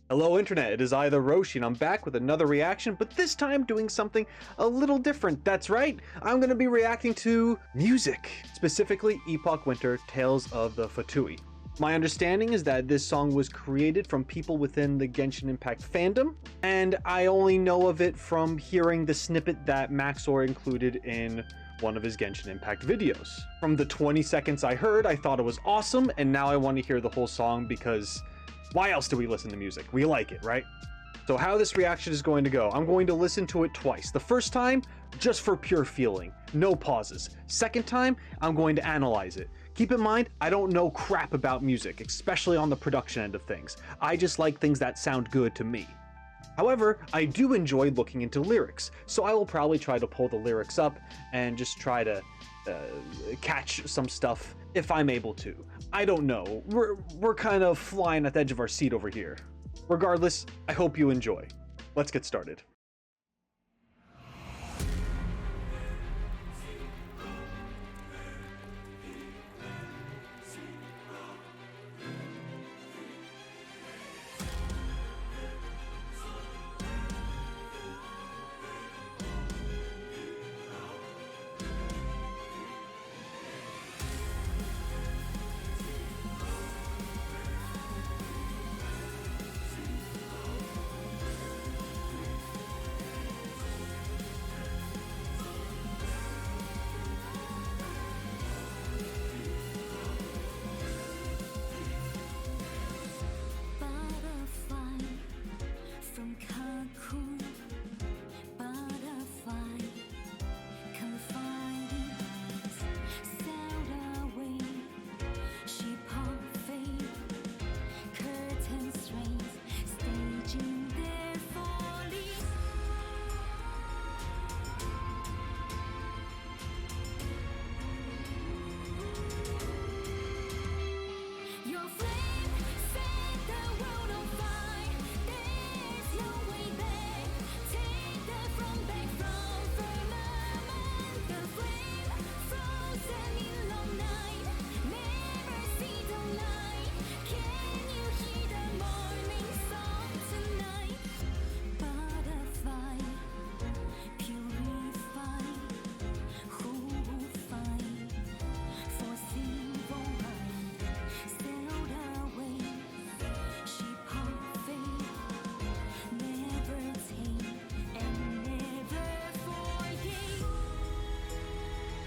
Hello Internet, it is I, the Roshi, and I'm back with another reaction, but this time doing something a little different. That's right, I'm going to be reacting to music, specifically Epoch Winter, Tales of the Fatui. My understanding is that this song was created from people within the Genshin Impact fandom, and I only know of it from hearing the snippet that Maxor included in one of his Genshin Impact videos. From the 20 seconds I heard, I thought it was awesome, and now I want to hear the whole song because why else do we listen to music? We like it, right? So how this reaction is going to go, I'm going to listen to it twice. The first time, just for pure feeling, no pauses. Second time, I'm going to analyze it. Keep in mind, I don't know crap about music, especially on the production end of things. I just like things that sound good to me. However, I do enjoy looking into lyrics, so I will probably try to pull the lyrics up and just try to catch some stuff if I'm able to. I don't know. We're kind of flying at the edge of our seat over here. Regardless, I hope you enjoy. Let's get started.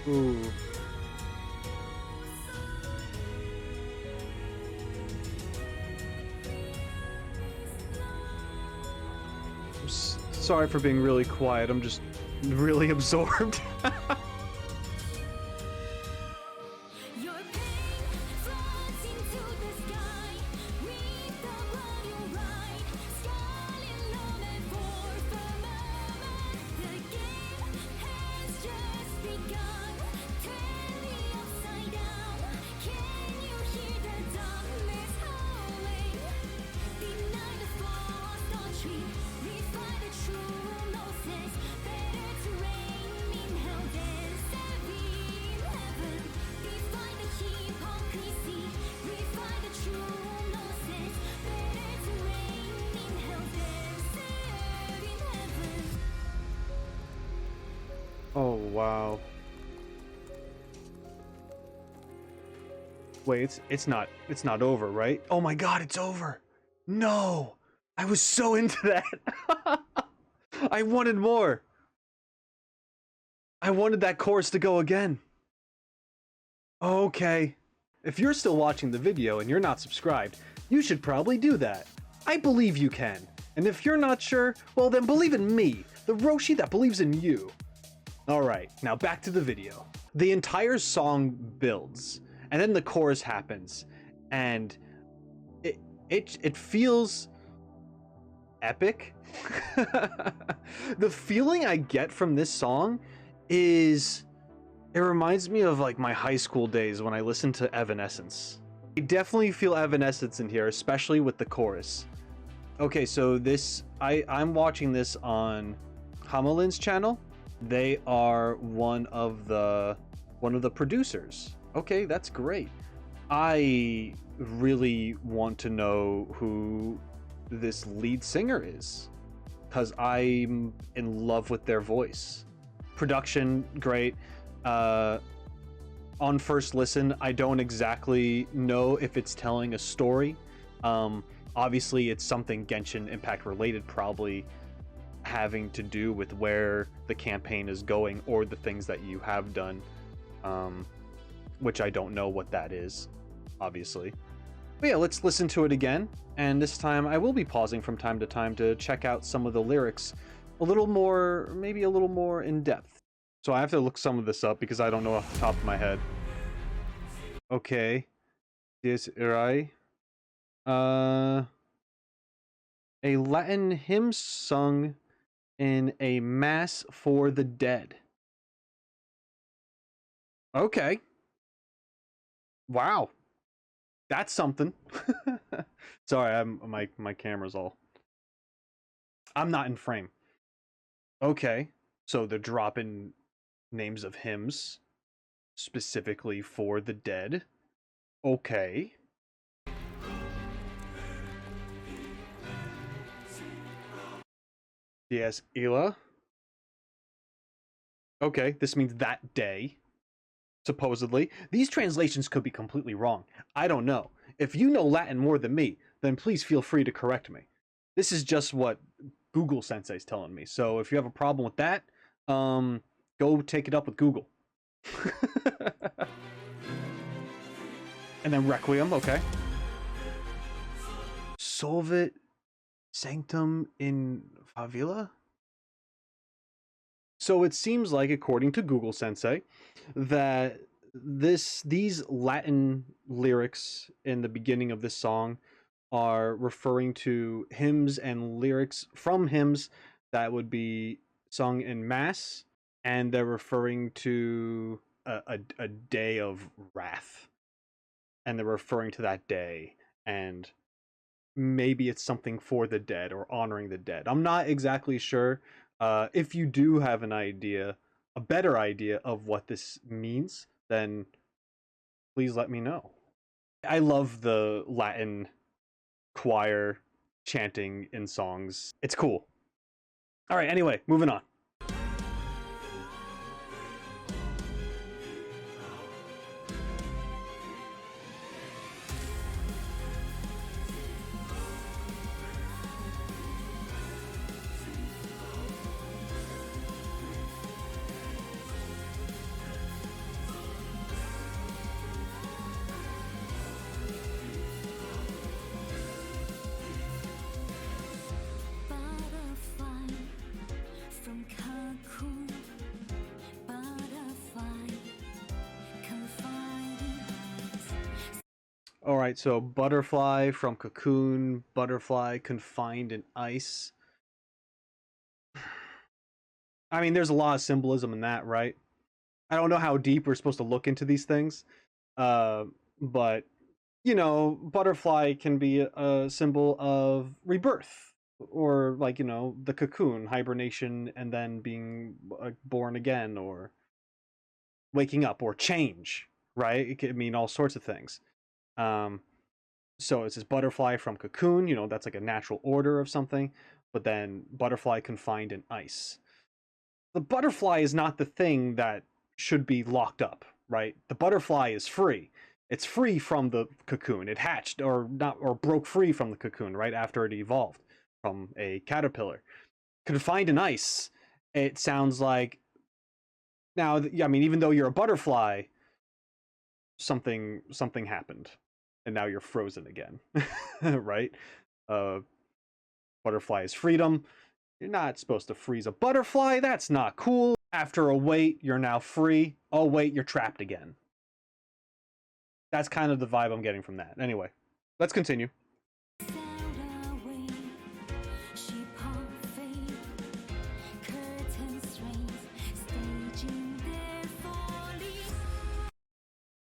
Ooh. Sorry for being really quiet, I'm just really absorbed. Oh, wow. Wait, it's not over, right? Oh my god, it's over. No. I was so into that. I wanted more. I wanted that chorus to go again. Okay. If you're still watching the video and you're not subscribed, you should probably do that. I believe you can. And if you're not sure, well then believe in me, the Roshi that believes in you. Alright, now back to the video. The entire song builds, and then the chorus happens, and it feels epic. The feeling I get from this song is, it reminds me of like my high school days when I listened to Evanescence. I definitely feel Evanescence in here, especially with the chorus. Okay, so this, I'm watching this on Hamalin's channel. They are one of the producers. Okay, that's great. I really want to know who this lead singer is, because I'm in love with their voice. Production, great. On first listen, I don't exactly know if it's telling a story. Obviously, it's something Genshin Impact related, probably having to do with where the campaign is going or the things that you have done, which I don't know what that is, obviously. But yeah, let's listen to it again, and this time I will be pausing from time to time to check out some of the lyrics a little more, maybe a little more in depth. So I have to look some of this up because I don't know off the top of my head. Okay. This right. A Latin hymn sung in a mass for the dead. Okay. Wow. That's something. Sorry, my camera's all. I'm not in frame. Okay. So they're dropping names of hymns specifically for the dead. Okay. Yes, 𝐒𝐔𝐁𝐃. Okay, this means that day, supposedly. These translations could be completely wrong. I don't know. If you know Latin more than me, then please feel free to correct me. This is just what Google Sensei's telling me. So if you have a problem with that, go take it up with Google. And then Requiem, okay. Solvit Sanctum in Favela? So it seems like, according to Google Sensei, that these Latin lyrics in the beginning of this song are referring to hymns and lyrics from hymns that would be sung in mass, and they're referring to a day of wrath, and they're referring to that day, and maybe it's something for the dead or honoring the dead. I'm not exactly sure. If you do have an idea, a better idea of what this means, then please let me know. I love the Latin choir chanting in songs. It's cool. All right, anyway, moving on. All right, so butterfly from cocoon, butterfly confined in ice. I mean, there's a lot of symbolism in that, right? I don't know how deep we're supposed to look into these things, but you know, butterfly can be a symbol of rebirth, or like, you know, the cocoon, hibernation, and then being born again, or waking up, or change, right? It could mean all sorts of things. So it says butterfly from cocoon, you know, that's like a natural order of something, but then butterfly confined in ice. The butterfly is not the thing that should be locked up, right? The butterfly is free. It's free from the cocoon. It hatched or not, or broke free from the cocoon right after it evolved from a caterpillar. Confined in ice, it sounds like, now, I mean, even though you're a butterfly, something happened, and now you're frozen again, right? Butterfly is freedom. You're not supposed to freeze a butterfly. That's not cool. After a wait, you're now free. Oh, wait, you're trapped again. That's kind of the vibe I'm getting from that. Anyway, let's continue.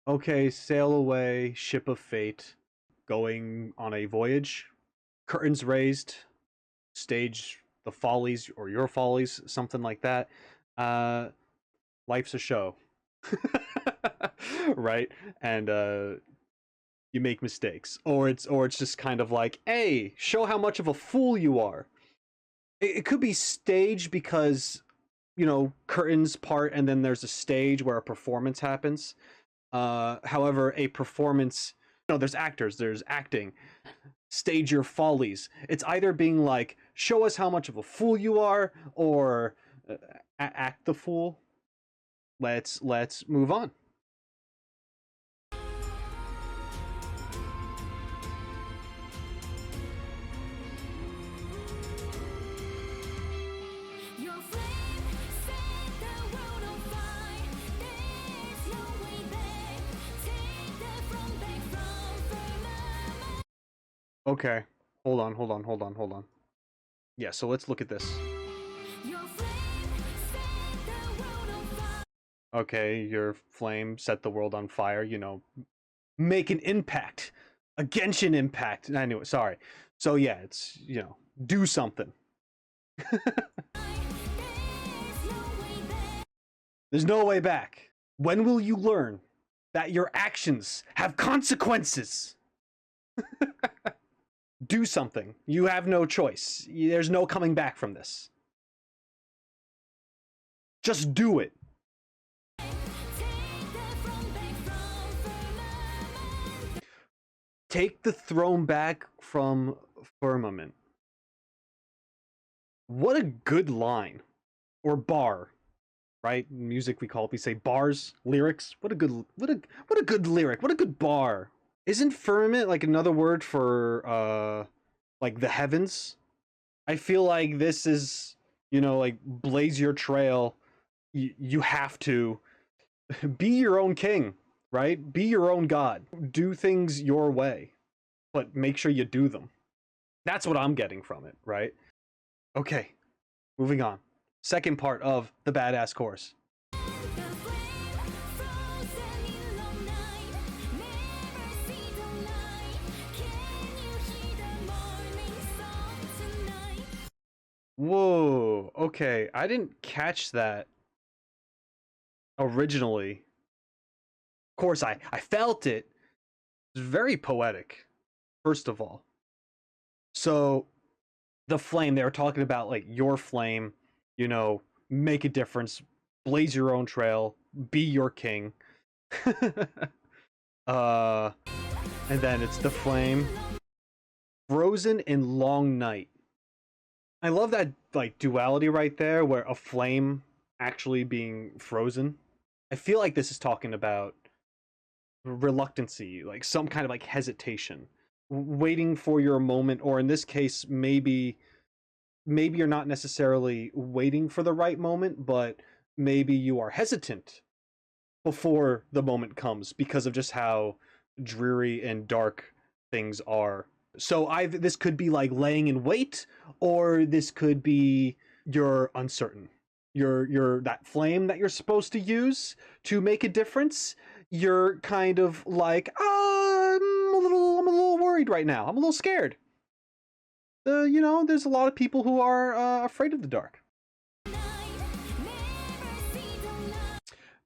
Okay, sail away, ship of fate, going on a voyage. Curtains raised, stage the follies or your follies, something like that. Life's a show. Right? And you make mistakes, or it's just kind of like, hey, show how much of a fool you are. It could be staged because, you know, curtains part and then there's a stage where a performance happens. However, a performance, you know, there's actors, there's acting. Stage your follies. It's either being like, show us how much of a fool you are, or act the fool. Let's move on. Okay, hold on. Yeah, so let's look at this. Okay, your flame set the world on fire, you know, make an impact. A Genshin Impact. Anyway, sorry. So yeah, it's, you know, do something. There's no way back. When will you learn that your actions have consequences? Do something. You have no choice. There's no coming back from this. Just do it. Take the throne back from firmament. What a good line. Or bar. Right? Music we call it. We say bars, lyrics. What a good lyric. What a good bar. Isn't firmament like another word for like the heavens? I feel like this is, you know, like blaze your trail. You have to be your own king, right? Be your own god. Do things your way, but make sure you do them. That's what I'm getting from it, right? Okay, moving on. Second part of the badass course. Whoa, okay, I didn't catch that originally. Of course, I felt it. It's very poetic, first of all. So, the flame, they were talking about, like, your flame, you know, make a difference, blaze your own trail, be your king. And then it's the flame. Frozen in long night. I love that, like, duality right there, where a flame actually being frozen. I feel like this is talking about reluctancy, like some kind of like hesitation, waiting for your moment, or in this case, maybe you're not necessarily waiting for the right moment, but maybe you are hesitant before the moment comes because of just how dreary and dark things are. So this could be like laying in wait, or this could be you're uncertain. You're that flame that you're supposed to use to make a difference. You're kind of like, I'm a little worried right now. I'm a little scared. You know, there's a lot of people who are afraid of the dark.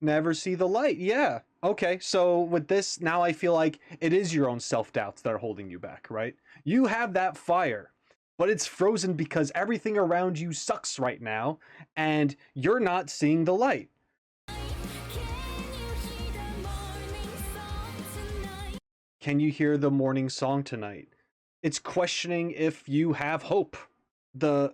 Never see the light. Yeah. Okay, so with this, now I feel like it is your own self-doubts that are holding you back, right? You have that fire, but it's frozen because everything around you sucks right now, and you're not seeing the light. Can you hear the morning song tonight? It's questioning if you have hope. The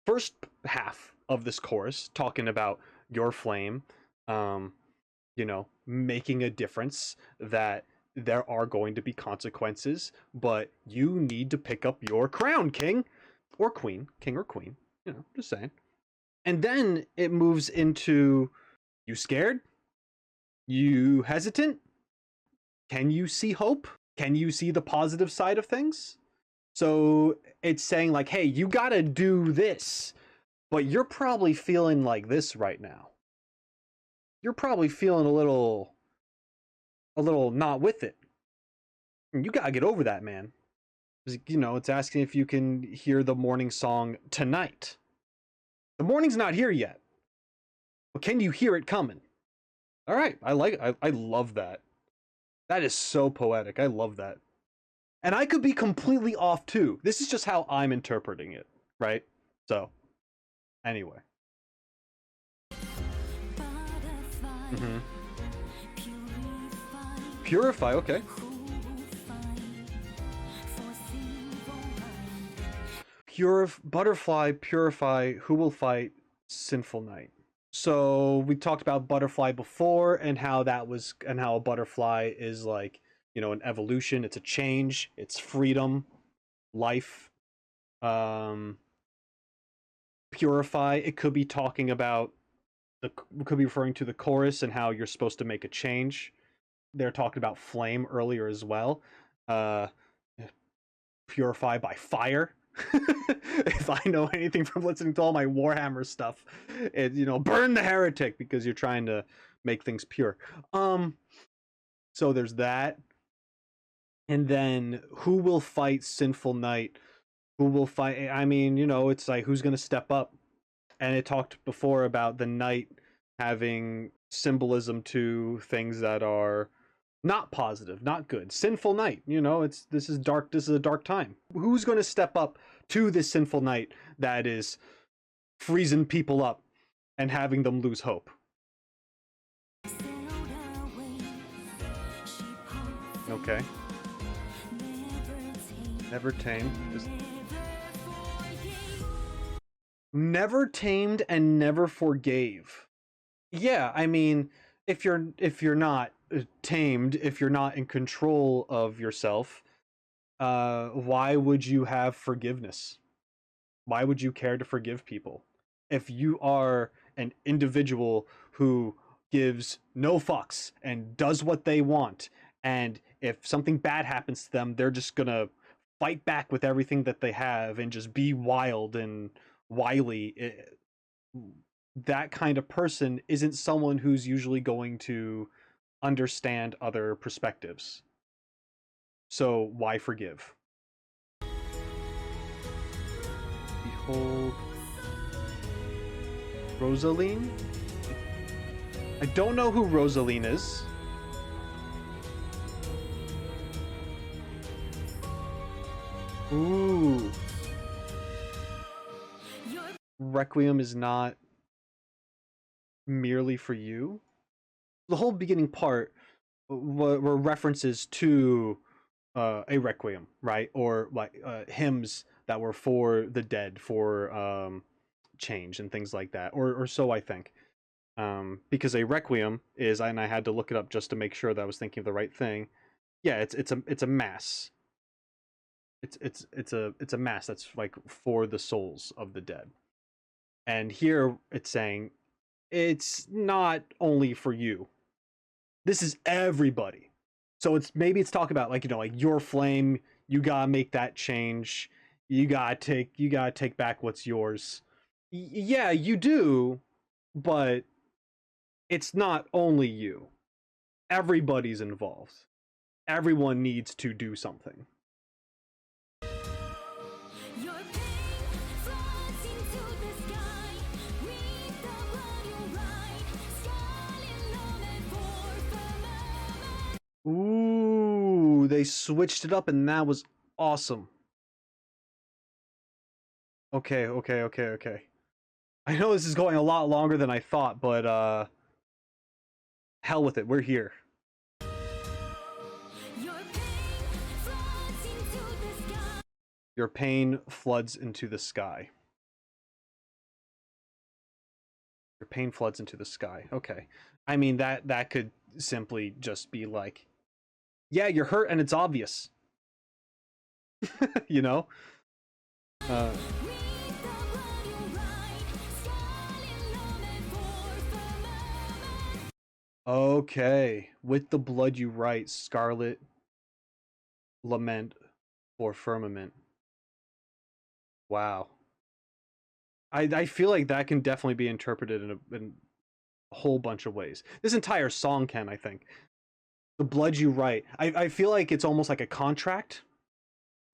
first half of this chorus, talking about your flame, you know, making a difference, that there are going to be consequences, but you need to pick up your crown, king or queen, you know, just saying. And then it moves into, you scared? You hesitant? Can you see hope? Can you see the positive side of things? So it's saying like, hey, you gotta do this, but you're probably feeling like this right now. You're probably feeling a little not with it. You gotta get over that, man. You know, it's asking if you can hear the morning song tonight. The morning's not here yet, but can you hear it coming? All right, I love that. That is so poetic. I love that. And I could be completely off too. This is just how I'm interpreting it, right? So, anyway. Mm-hmm. Purify, okay. Butterfly, purify, who will fight sinful night? So we talked about butterfly before and how a butterfly is like, an evolution, it's a change, it's freedom, life. Purify, it could be talking about could be referring to the chorus and how you're supposed to make a change. They're talking about flame earlier as well. Uh Purify by fire. If I know anything from listening to all my Warhammer stuff, burn the heretic because you're trying to make things pure. So there's that. And then who will fight sinful night? Who will fight? I mean, it's like who's going to step up? And it talked before about the night having symbolism to things that are not positive, not good. Sinful night, this is dark, this is a dark time. Who's going to step up to this sinful night that is freezing people up and having them lose hope? Okay. Never tamed. Never tamed and never forgave. Yeah, I mean, if you're not tamed, if you're not in control of yourself, why would you have forgiveness? Why would you care to forgive people? If you are an individual who gives no fucks and does what they want, and if something bad happens to them, they're just gonna fight back with everything that they have and just be wild and wily. That kind of person isn't someone who's usually going to understand other perspectives. So why forgive? Behold Rosaline? I don't know who Rosaline is. Ooh. Requiem is not merely for you. The whole beginning part were references to a requiem, right? Or like hymns that were for the dead, for change and things like that, or so I think. Because a requiem is, and I had to look it up just to make sure that I was thinking of the right thing. Yeah, it's a mass. It's a mass that's like for the souls of the dead. And here it's saying it's not only for you. This is everybody. So maybe it's talking about like your flame, you gotta make that change. You gotta take back what's yours. Yeah, you do, but it's not only you. Everybody's involved. Everyone needs to do something. Ooh, they switched it up and that was awesome. Okay. I know this is going a lot longer than I thought, but hell with it. We're here. Your pain floods into the sky. Your pain floods into the sky. Okay. I mean that could simply just be like, yeah, you're hurt and it's obvious. you know? Okay. With the blood you write, scarlet lament for firmament. Wow. I feel like that can definitely be interpreted in a whole bunch of ways. This entire song can, I think. The blood you write. I feel like it's almost like a contract.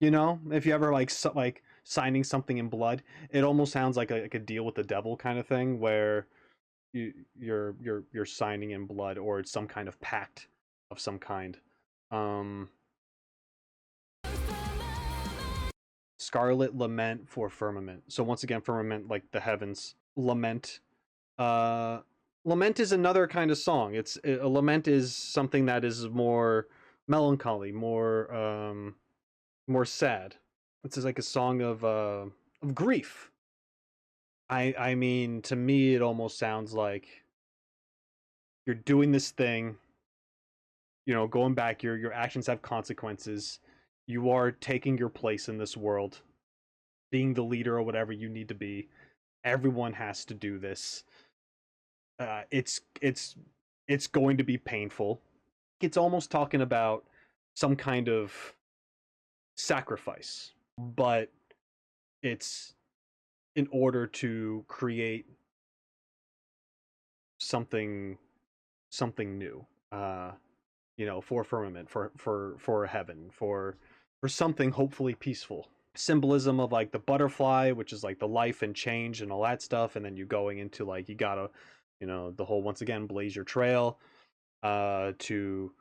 If you ever like signing something in blood, it almost sounds like a deal with the devil kind of thing, where you're signing in blood, or it's some kind of pact of some kind. Um, Scarlet Lament for Firmament. So once again, firmament, like the heavens. Lament. Lament is another kind of song. A lament is something that is more melancholy, more sad. It's just like a song of grief. I mean, to me, it almost sounds like you're doing this thing. You know, going back, your actions have consequences. You are taking your place in this world, being the leader or whatever you need to be. Everyone has to do this. It's going to be painful. It's almost talking about some kind of sacrifice, but it's in order to create something new. You know, for firmament, for heaven, for something hopefully peaceful. Symbolism of like the butterfly, which is like the life and change and all that stuff, and then you going into like you gotta, you know, the whole once again blaze your trail, to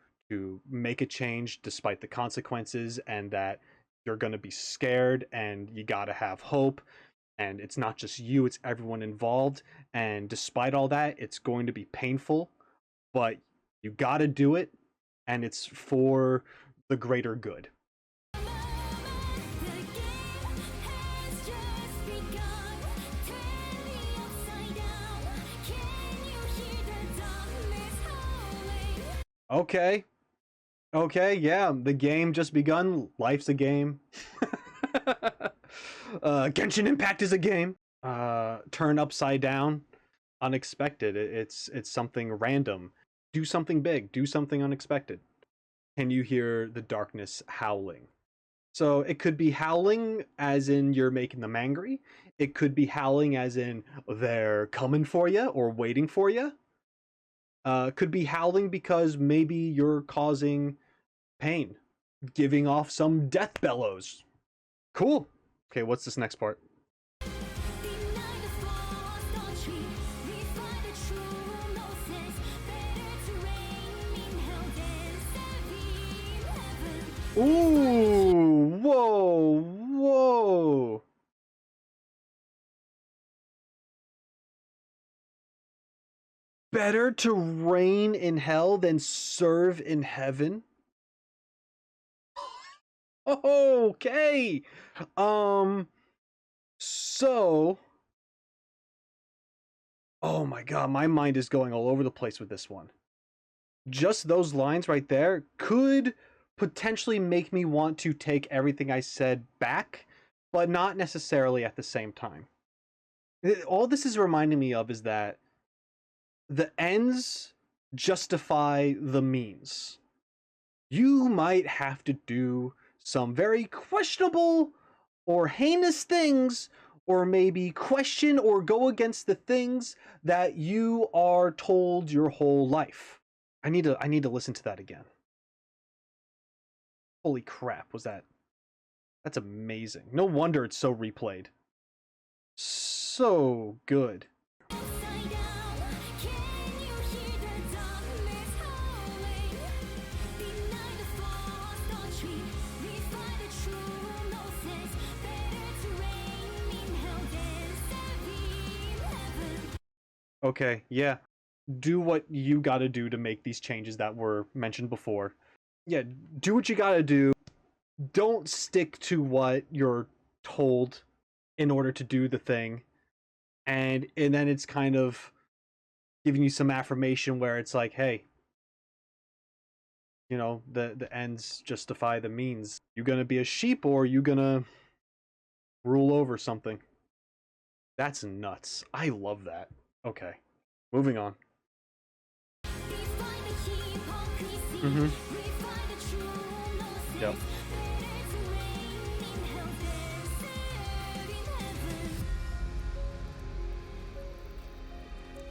make a change despite the consequences, and that you're gonna be scared and you gotta have hope, and it's not just you, it's everyone involved, and despite all that, it's going to be painful, but you gotta do it, and it's for the greater good. Okay. Okay, yeah, the game just begun. Life's a game. Genshin Impact is a game. Turn upside down. Unexpected. It's something random. Do something big. Do something unexpected. Can you hear the darkness howling? So it could be howling as in you're making them angry. It could be howling as in they're coming for you or waiting for you. Could be howling because maybe you're causing pain, giving off some death bellows. Cool. Okay, what's this next part? Ooh, whoa, whoa. Better to reign in hell than serve in heaven? Okay. So, oh my god, my mind is going all over the place with this one. Just those lines right there could potentially make me want to take everything I said back, but not necessarily at the same time. All this is reminding me of is that the ends justify the means. You might have to do some very questionable or heinous things, or maybe question or go against the things that you are told your whole life. I need to listen to that again. Holy crap, that's amazing. No wonder it's so replayed. So good. Okay, yeah. Do what you gotta do to make these changes that were mentioned before. Yeah, do what you gotta do. Don't stick to what you're told in order to do the thing. And then it's kind of giving you some affirmation where it's like, hey, you know, the ends justify the means. You gonna be a sheep or you gonna rule over something? That's nuts. I love that. Okay, moving on. Mm-hmm. Yep.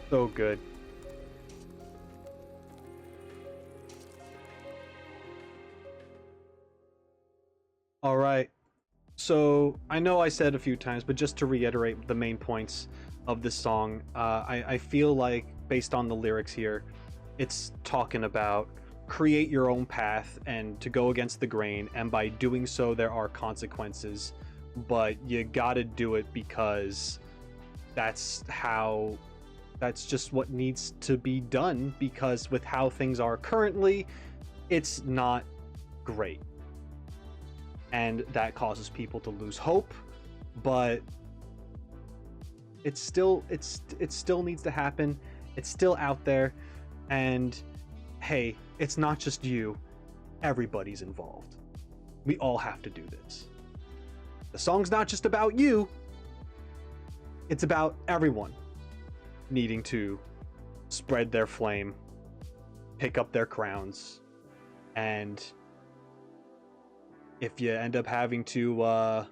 So good. All right. So I know I said a few times, but just to reiterate the main points of this song, I feel like based on the lyrics here, it's talking about create your own path and to go against the grain, and by doing so there are consequences, but you gotta do it because that's just what needs to be done, because with how things are currently, it's not great, and that causes people to lose hope. But it still needs to happen. It's still out there, and hey, it's not just you, everybody's involved. We all have to do this. The song's not just about you, it's about everyone needing to spread their flame, pick up their crowns, and if you end up having to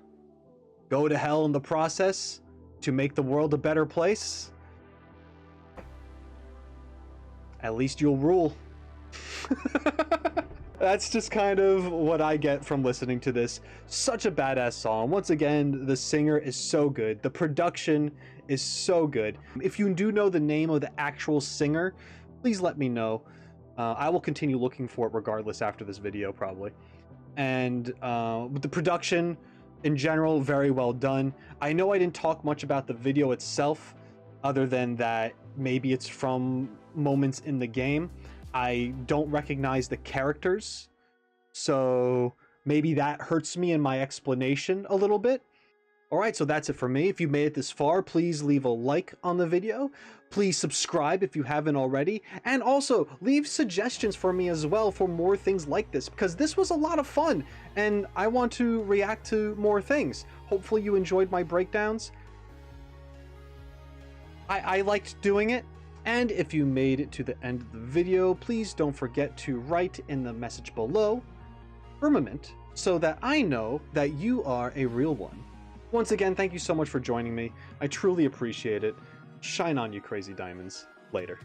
go to hell in the process to make the world a better place, at least you'll rule. That's just kind of what I get from listening to this. Such a badass song. Once again, the singer is so good. The production is so good. If you do know the name of the actual singer, please let me know. I will continue looking for it regardless after this video, probably. And with the production in general, very well done. I know I didn't talk much about the video itself, other than that maybe it's from moments in the game. I don't recognize the characters, so maybe that hurts me in my explanation a little bit. Alright, so that's it for me. If you made it this far, please leave a like on the video. Please subscribe if you haven't already. And also, leave suggestions for me as well for more things like this, because this was a lot of fun, and I want to react to more things. Hopefully you enjoyed my breakdowns. I liked doing it. And if you made it to the end of the video, please don't forget to write in the message below, Firmament, so that I know that you are a real one. Once again, thank you so much for joining me. I truly appreciate it. Shine on, you crazy diamonds. Later.